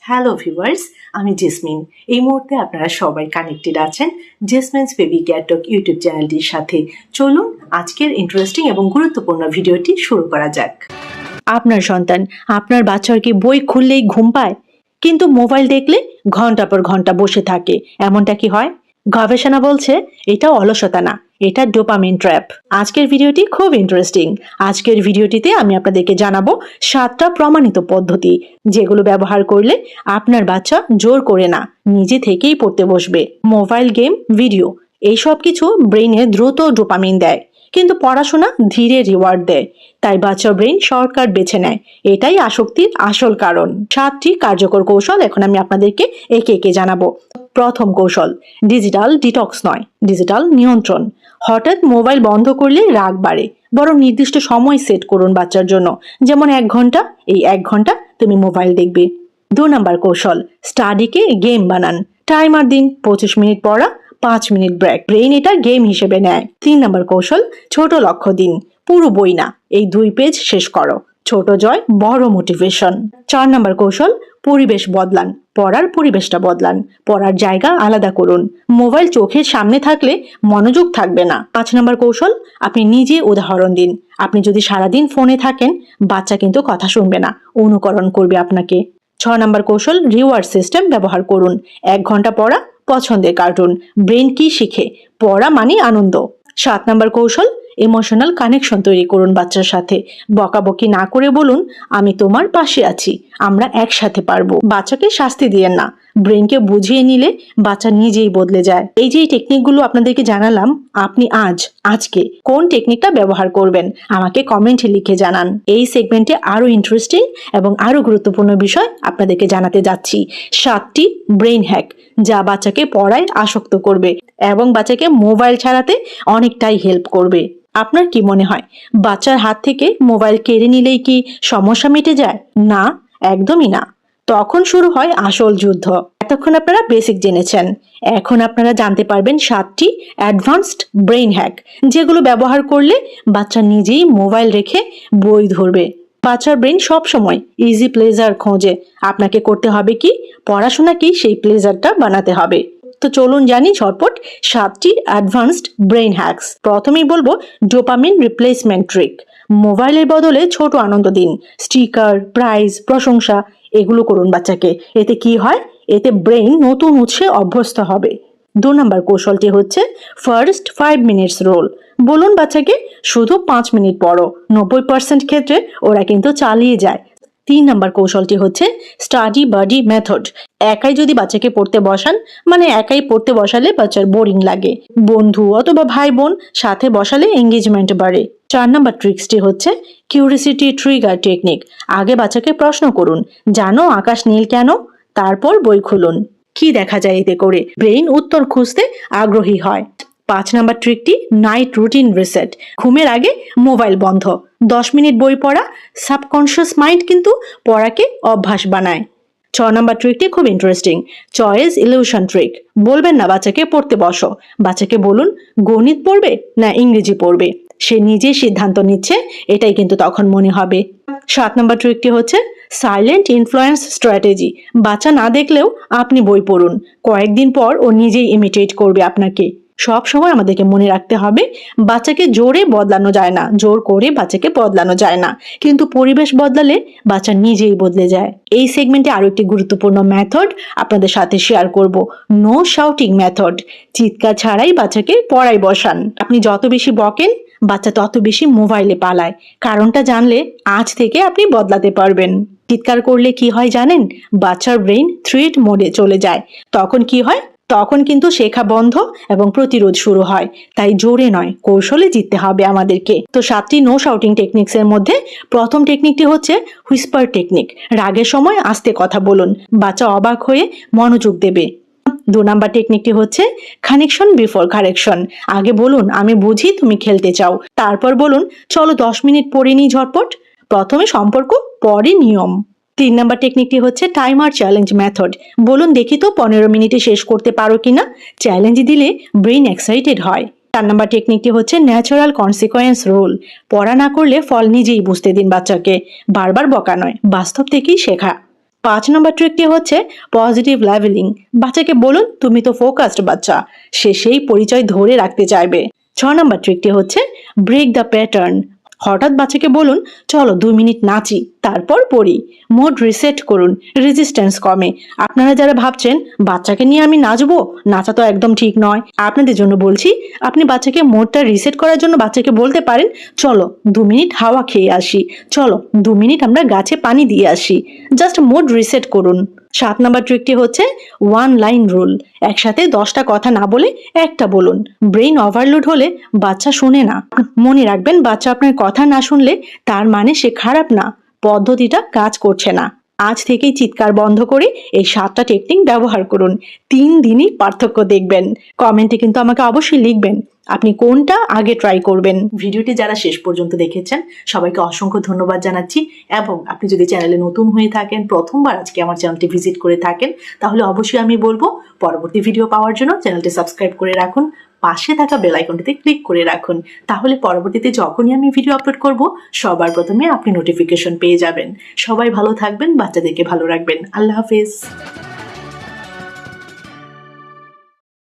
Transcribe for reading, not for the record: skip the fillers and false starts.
Hello viewers, আমি jasmine. এই মুহূর্তে আপনারা সবাই কানেক্টেড আছেন জেসমিনস বেবি কেয়ার টক ইউটিউব চ্যানেলটির সাথে। চলুন আজকের ইন্টারেস্টিং এবং গুরুত্বপূর্ণ ভিডিওটি শুরু করা যাক। আপনার সন্তান, আপনার বাচ্চার কি বই খুললেই ঘুম পায়, কিন্তু মোবাইল দেখলে ঘন্টা পর ঘন্টা বসে থাকে, এমনটা কি হয়? গবেষণা বলছে এটা অলসতা না, এটা ডোপামিন ট্র্যাপ। আজকের ভিডিওটি খুব ইন্টারেস্টিং। আজকের ভিডিওটিতে আমি আপনাদেরকে জানাবো 7টা প্রমাণিত পদ্ধতি, যেগুলো ব্যবহার করলে আপনার বাচ্চা জোর করে না, নিজে থেকেই পড়তে বসবে। মোবাইল গেম, ভিডিও এইসব কিছু ব্রেইনে দ্রুত ডোপামিন দেয়, কিন্তু পড়াশোনা ধীরে রিওয়ার্ড দেয়। তাই বাচ্চার ব্রেইন শর্টকাট বেছে নেয়। এটাই আসক্তির আসল কারণ। 7টি কার্যকর কৌশল এখন আমি আপনাদেরকে একে একে জানাবো। প্রথম কৌশল, ডিজিটাল ডিটক্স নয়, ডিজিটাল নিয়ন্ত্রণ। হঠাৎ মোবাইল বন্ধ করলে রাগ বাড়ে, বরং নির্দিষ্ট সময় সেট করুন বাচ্চার জন্য। যেমন 1 ঘন্টা, এই 1 ঘন্টা তুমি মোবাইল দেখবে। 2 নম্বর কৌশল, স্টাডিকে গেম বানান। টাইমার দিন, 25 মিনিট পড়া, 5 মিনিট ব্রেক। ব্রেইন এটা গেম হিসেবে নেয়। 3 নম্বর কৌশল, ছোট লক্ষ্য দিন। পুরো বই না, এই 2 পেজ শেষ করো। ছোট জয়, বড় মোটিভেশন। 4 নম্বর কৌশল, পরিবেশ বদলান। পড়ার পরিবেশটা বদলান, পড়ার জায়গা আলাদা করুন। মোবাইল চোখের সামনে থাকলে মনোযোগ থাকবে না। 5 নম্বর কৌশল, আপনি নিজে উদাহরণ দিন। আপনি যদি সারাদিন ফোনে থাকেন, বাচ্চা কিন্তু কথা শুনবে না, অনুকরণ করবে আপনাকে। 6 নম্বর কৌশল, রিওয়ার্ড সিস্টেম ব্যবহার করুন। 1 ঘন্টা পড়া, পছন্দের কার্টুন। ব্রেন কি শিখে? পড়া মানে আনন্দ। 7 নম্বর কৌশল, ইমোশনাল কানেকশন তৈরি করুন বাচ্চার সাথে। বকাবকি না করে বলুন, আমি তোমার পাশে আছি, আমরা একসাথে পারবো। বাচ্চাকে শাস্তি দিয়েন না, ব্রেনকে বুঝিয়ে নিলে বাচ্চা নিজেই বদলে যায়। এই যে টেকনিকগুলো আপনাদেরকে জানালাম, আপনি আজকে কোন টেকনিকটা ব্যবহার করবেন আমাকে কমেন্টে লিখে জানান। এই সেগমেন্টে আরো ইন্টারেস্টিং এবং আরো গুরুত্বপূর্ণ বিষয় আপনাদেরকে জানাতে যাচ্ছি। 7টি ব্রেইন হ্যাক, যা বাচ্চাকে পড়ায় আসক্ত করবে এবং বাচ্চাকে মোবাইল ছাড়াতে অনেকটাই হেল্প করবে। আপনার কি মনে হয়, বাচ্চার হাত থেকে মোবাইল কেড়ে নিলেই কি সমস্যা মিটে যায়? না, একদমই না। তখন শুরু হয় আসল যুদ্ধ। এতক্ষণ আপনারা বেসিক জেনেছেন, এখন আপনারা জানতে পারবেন 7টি অ্যাডভান্সড ব্রেইন হ্যাক, যেগুলো ব্যবহার করলে বাচ্চা নিজেই মোবাইল রেখে বই ধরবে। বাচ্চার ব্রেন সব সময় ইজি প্লেজার খোঁজে। আপনাকে করতে হবে কি, পড়াশোনা কি সেই প্লেজারটা বানাতে হবে। তো চলুন জানি ঝটপট 7টি অ্যাডভান্সড ব্রেইন হ্যাকস। প্রথমেই বলবো ডোপামিন রিপ্লেসমেন্ট ট্রিক। মোবাইলের বদলে ছোট আনন্দ দিন। স্টিকার, প্রাইজ, প্রশংসা এগুলো করুন বাচ্চাকে। এতে কি হয়, এতে ব্রেইন নতুন উৎসে অভ্যস্ত হবে। 2 নম্বর কৌশলটি হচ্ছে ফার্স্ট 5 মিনিটস রোল। বলুন বাচ্চাকে, শুধু 5 মিনিট পড়ো। 90% ক্ষেত্রে ওরা কিন্তু চালিয়ে যায়। 3 নম্বর কৌশলটি হচ্ছে স্টাডি বাডি মেথড। একাই যদি বাচ্চাকে পড়তে বসান, মানে একাই পড়তে বসালে বাচ্চার বোরিং লাগে। বন্ধু অথবা ভাই বোন সাথে বসালে এঙ্গেজমেন্ট বাড়ে। 4 নম্বর ট্রিক্সটি হচ্ছে কিউরিসিটি ট্রিগার টেকনিক। আগে বাচ্চাকে প্রশ্ন করুন, জানো আকাশ নীল কেন? তারপর বই খুলুন। কি দেখা যায় এতে করে? ব্রেইন উত্তর খুঁজতে আগ্রহী হয়। 5 নম্বর ট্রিকটি নাইট রুটিন রিসেট। ঘুমের আগে মোবাইল বন্ধ, 10 মিনিট বই পড়া। সাবকনশিয়াস মাইন্ড কিন্তু পড়াকে অভ্যাস বানায়। 6 নম্বর ট্রিকটি খুব ইন্টারেস্টিং, চয়েস ইলিউশন ট্রিক। বলবেন না বাচ্চাকে পড়তে বসো, বাচ্চাকে বলুন গণিত পড়বে না ইংরেজি পড়বে। সে নিজে সিদ্ধান্ত নিচ্ছে, এটাই কিন্তু তখন মনে হবে। 7 নম্বর ট্রিকটি হচ্ছে সাইলেন্ট ইনফ্লুয়েন্স স্ট্র্যাটেজি। বাচ্চা না দেখলেও আপনি বই পড়ুন, কয়েকদিন পর ও নিজেই ইমিটেট করবে আপনাকে। সব সময় আমাদেরকে মনে রাখতে হবে, বাচ্চাকে জোরে বদলানো যায় না, জোর করে বাচ্চাকে বদলানো যায় না, কিন্তু পরিবেশ বদলালে বাচ্চা নিজেই বদলে যায়। এই সেগমেন্টে আরো একটি গুরুত্বপূর্ণ মেথড আপনাদের সাথে শেয়ার করব, নো শাউটিং মেথড। চিৎকার ছাড়াই বাচ্চাকে পড়ায় বসান। আপনি যত বেশি বকেন, বাচ্চা তত বেশি মোবাইলে পালায়। কারণটা জানলে আজ থেকে আপনি বদলাতে পারবেন। চিৎকার করলে কি হয় জানেন? বাচ্চার ব্রেইন থ্রেট মোডে চলে যায়। তখন কি হয়? তখন কিন্তু শেখা বন্ধ এবং প্রতিরোধ শুরু হয়। তাই জোরে নয়, কৌশলে জিততে হবে আমাদেরকে। তো 7টি নো শাউটিং টেকনিক্স এর মধ্যে প্রথম টেকনিকটি হচ্ছে হুইস্পার টেকনিক। রাগের সময় আস্তে কথা বলুন, বাচ্চা অবাক হয়ে মনোযোগ দেবে। 2 নাম্বার টেকনিকটি হচ্ছে কানেকশন বিফোর কারেকশন। আগে বলুন, আমি বুঝি তুমি খেলতে চাও, তারপর বলুন, চলো 10 মিনিট পড়ে নিই ঝটপট। প্রথমে সম্পর্ক, পরে নিয়ম। 3 নাম্বার টেকনিকটি হচ্ছে টাইমার চ্যালেঞ্জ মেথড। বলুন, দেখি তো 15 মিনিটে শেষ করতে পারো কিনা। চ্যালেঞ্জ দিলে ব্রেইন এক্সাইটেড হয়। 4 নাম্বার টেকনিকটি হচ্ছে ন্যাচারাল কনসিকোয়েন্স রুল। পড়া না করলে ফল নিজেই বুঝতে দিন বাচ্চাকে। বারবার বকা নয়, বাস্তব থেকেই শেখা। 5 নম্বর ট্রিকটি হচ্ছে পজিটিভ লেভেলিং। বাচ্চাকে বলুন তুমি তো ফোকাসড বাচ্চা, সে সেই পরিচয় ধরে রাখতে চাইবে। 6 নম্বর ট্রিকটি হচ্ছে ব্রেক দ্য প্যাটার্ন। হঠাৎ বাচ্চাকে বলুন চলো 2 মিনিট নাচি, তারপর পড়ি। মোড রিসেট করুন, রেজিস্ট্যান্স কমে। আপনারা যারা ভাবছেন বাচ্চাকে নিয়ে আমি নাচবো, নাচা তো একদম ঠিক নয়, আপনাদের জন্য বলছি আপনি বাচ্চাকে মোডটা রিসেট করার জন্য বাচ্চাকে বলতে পারেন চলো 2 মিনিট হাওয়া খেয়ে আসি, চলো 2 মিনিট আমরা গাছে পানি দিয়ে আসি। জাস্ট মোড রিসেট করুন। 7 নম্বর ট্রিকটি হচ্ছে 1 লাইন রুল। একসাথে 10টা কথা না বলে একটা বলুন। ব্রেইন ওভারলোড হলে বাচ্চা শোনে না। মনে রাখবেন বাচ্চা আপনার কথা না শুনলে তার মানে সে খারাপ না, পদ্ধতিটা কাজ করছে না। আজ থেকেই চিৎকার বন্ধ করে এই 7টা টেকনিক ব্যবহার করুন। 3 দিনই পার্থক্য দেখবেন। কমেন্টে কিন্তু আমাকে অবশ্যই লিখবেন আপনি কোনটা আগে ট্রাই করবেন। ভিডিওটি যারা শেষ পর্যন্ত দেখেছেন সবাইকে অসংখ্য ধন্যবাদ জানাচ্ছি। এবং আপনি যদি চ্যানেলে নতুন হয়ে থাকেন, প্রথমবার আজকে আমার চ্যানেলটি ভিজিট করে থাকেন, তাহলে অবশ্যই আমি বলবো পরবর্তী ভিডিও পাওয়ার জন্য চ্যানেলটি সাবস্ক্রাইব করে রাখুন, পাশে থাকা বেল আইকনটিতে ক্লিক করে রাখুন। তাহলে পরবর্তীতে যখনই আমি ভিডিও আপলোড করব সবার প্রথমে আপনি নোটিফিকেশন পেয়ে যাবেন। সবাই ভালো থাকবেন, বাচ্চাদেরকে ভালো রাখবেন। আল্লাহ হাফেজ।